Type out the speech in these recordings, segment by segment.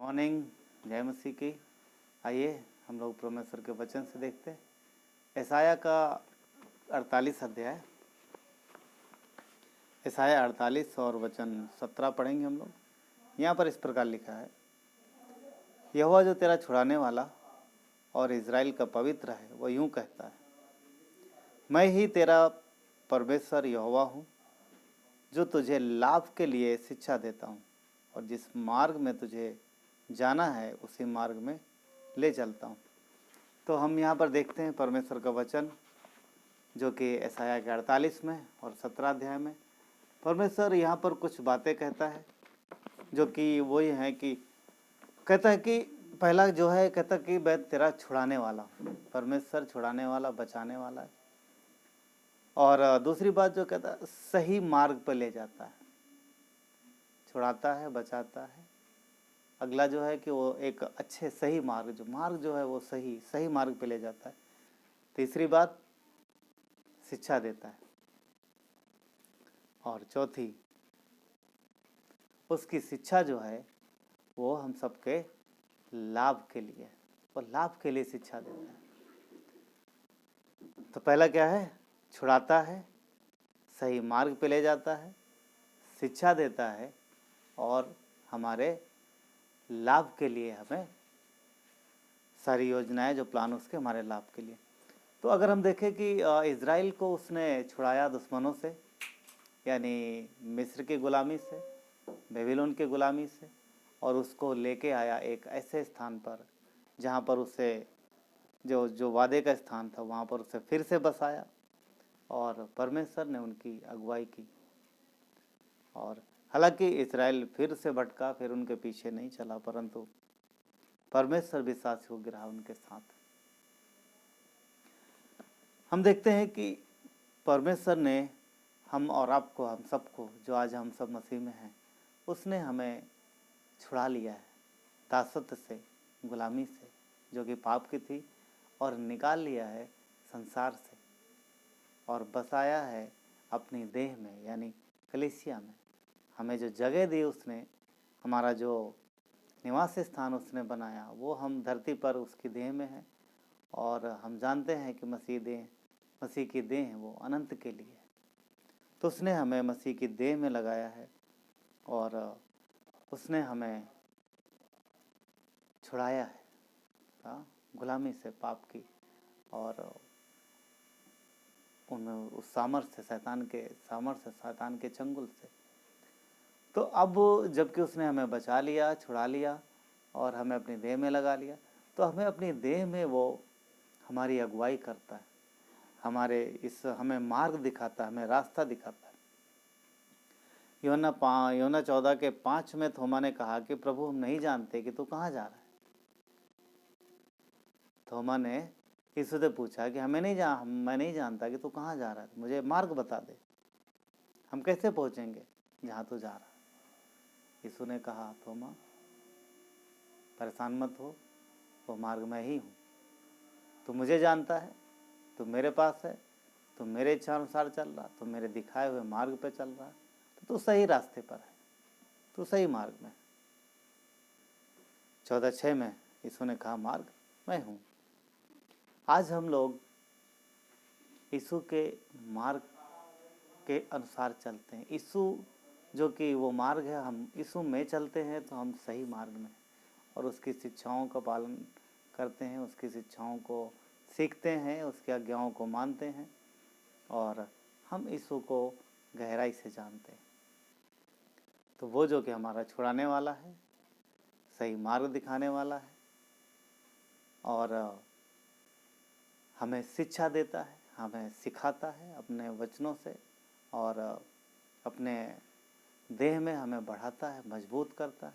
Morning. जय मसीह की। आइए हम लोग परमेश्वर के वचन से देखते हैं यशायाह का 48 अध्याय। यशायाह 48 और वचन 17 पढ़ेंगे हम लोग। यहाँ पर इस प्रकार लिखा है, यहोवा जो तेरा छुड़ाने वाला और इज़राइल का पवित्र है वह यूँ कहता है, मैं ही तेरा परमेश्वर यहोवा हूँ जो तुझे लाभ के लिए शिक्षा देता हूँ और जिस मार्ग में तुझे जाना है उसी मार्ग में ले चलता हूँ। तो हम यहाँ पर देखते हैं परमेश्वर का वचन जो कि यशायाह के 48 में और 17 अध्याय में परमेश्वर यहाँ पर कुछ बातें कहता है जो कि वही है कि कहता है कि पहला जो है कहता कि मैं तेरा छुड़ाने वाला हूँ। परमेश्वर छुड़ाने वाला, बचाने वाला है। और दूसरी बात जो कहता है सही मार्ग पर ले जाता है, छुड़ाता है, बचाता है। अगला जो है कि वो एक अच्छे सही मार्ग जो है वो सही मार्ग पे ले जाता है। तीसरी बात शिक्षा देता है और चौथी उसकी शिक्षा जो है वो हम सबके लाभ के लिए है, वो लाभ के लिए शिक्षा देता है। तो पहला क्या है? छुड़ाता है, सही मार्ग पे ले जाता है, शिक्षा देता है और हमारे लाभ के लिए हमें सारी योजनाएं जो प्लान उसके हमारे लाभ के लिए। तो अगर हम देखें कि इज़राइल को उसने छुड़ाया दुश्मनों से, यानी मिस्र की गुलामी से, बेबीलोन की गुलामी से, और उसको लेके आया एक ऐसे स्थान पर जहाँ पर उसे जो वादे का स्थान था वहाँ पर उसे फिर से बसाया और परमेश्वर ने उनकी अगुवाई की। और हालांकि इज़राइल फिर से भटका, फिर उनके पीछे नहीं चला, परंतु परमेश्वर विश्वास योग्य रहा उनके साथ। हम देखते हैं कि परमेश्वर ने हम और आपको, हम सबको, जो आज हम सब मसीह में हैं, उसने हमें छुड़ा लिया है दासत्व से, गुलामी से जो कि पाप की थी, और निकाल लिया है संसार से और बसाया है अपनी देह में यानी कलीसिया में। हमें जो जगह दी उसने, हमारा जो निवास स्थान उसने बनाया, वो हम धरती पर उसकी देह में है। और हम जानते हैं कि मसीह की देह वो अनंत के लिए है। तो उसने हमें मसीह की देह में लगाया है और उसने हमें छुड़ाया है गुलामी से, पाप की, और उस सामर्थ्य शैतान के चंगुल से। तो अब जबकि उसने हमें बचा लिया, छुड़ा लिया और हमें अपनी देह में लगा लिया, तो हमें अपनी देह में वो हमारी अगुवाई करता है, हमें मार्ग दिखाता है, हमें रास्ता दिखाता है। यूहन्ना 14:5 में थोमा ने कहा कि प्रभु हम नहीं जानते कि तू कहाँ जा रहा है। थोमा ने यीशु से पूछा कि मैं नहीं जानता कि तू कहाँ जा रहा है, मुझे मार्ग बता दे, हम कैसे पहुँचेंगे जहाँ तू जा रहा है। यीशु ने कहा, थोमा परेशान मत हो, वो मार्ग मैं ही हूँ। तू मुझे जानता है, तू मेरे पास है, तू मेरे इच्छा अनुसार चल रहा, तू मेरे दिखाए हुए मार्ग पे चल रहा, तो तू सही रास्ते पर है, तू सही मार्ग में। 14:6 में यीशु ने कहा, मार्ग मैं हूँ। आज हम लोग यीशु के मार्ग के अनुसार चलते हैं। यीशु जो कि वो मार्ग है, हम यीशु में चलते हैं तो हम सही मार्ग में और उसकी शिक्षाओं का पालन करते हैं, उसकी शिक्षाओं को सीखते हैं, उसकी आज्ञाओं को मानते हैं और हम यीशु को गहराई से जानते हैं। तो वो जो कि हमारा छुड़ाने वाला है, सही मार्ग दिखाने वाला है और हमें शिक्षा देता है, हमें सिखाता है अपने वचनों से और अपने देह में हमें बढ़ाता है, मजबूत करता है।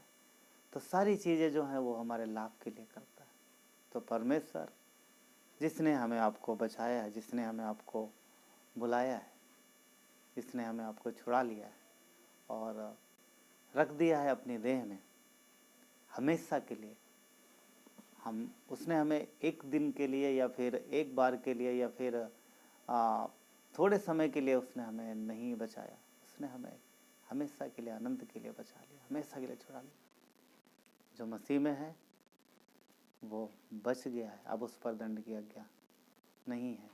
तो सारी चीज़ें जो हैं वो हमारे लाभ के लिए करता है। तो परमेश्वर जिसने हमें आपको बचाया है, जिसने हमें आपको बुलाया है, जिसने हमें आपको छुड़ा लिया है और रख दिया है अपनी देह में हमेशा के लिए, उसने हमें एक दिन के लिए या फिर एक बार के लिए या फिर थोड़े समय के लिए उसने हमें नहीं बचाया, उसने हमें हमेशा के लिए, अनंत के लिए बचा लिया, हमेशा के लिए छुड़ा लिया। जो मसीह में है वो बच गया है, अब उस पर दंड की आज्ञा नहीं है।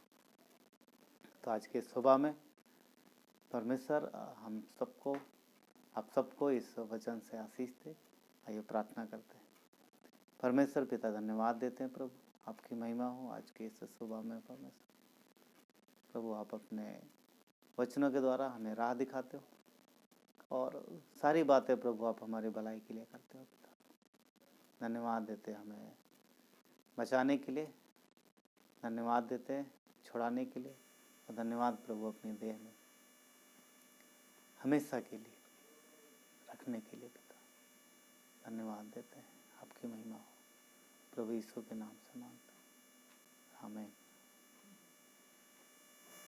तो आज के सुबह में परमेश्वर हम सबको, आप सबको इस वचन से आशीष दे। आइए प्रार्थना करते हैं। परमेश्वर पिता, धन्यवाद देते हैं प्रभु, आपकी महिमा हो आज के इस सुबह में। परमेश्वर प्रभु, आप अपने वचनों के द्वारा हमें राह दिखाते हो और सारी बातें प्रभु आप हमारी भलाई के लिए करते हो पिता। धन्यवाद देते हैं हमें बचाने के लिए, धन्यवाद देते हैं छुड़ाने के लिए, और धन्यवाद प्रभु अपनी देह में हमेशा के लिए रखने के लिए पिता। धन्यवाद देते हैं, आपकी महिमा हो। प्रभु यीशु के नाम से मांगता हूँ, आमीन।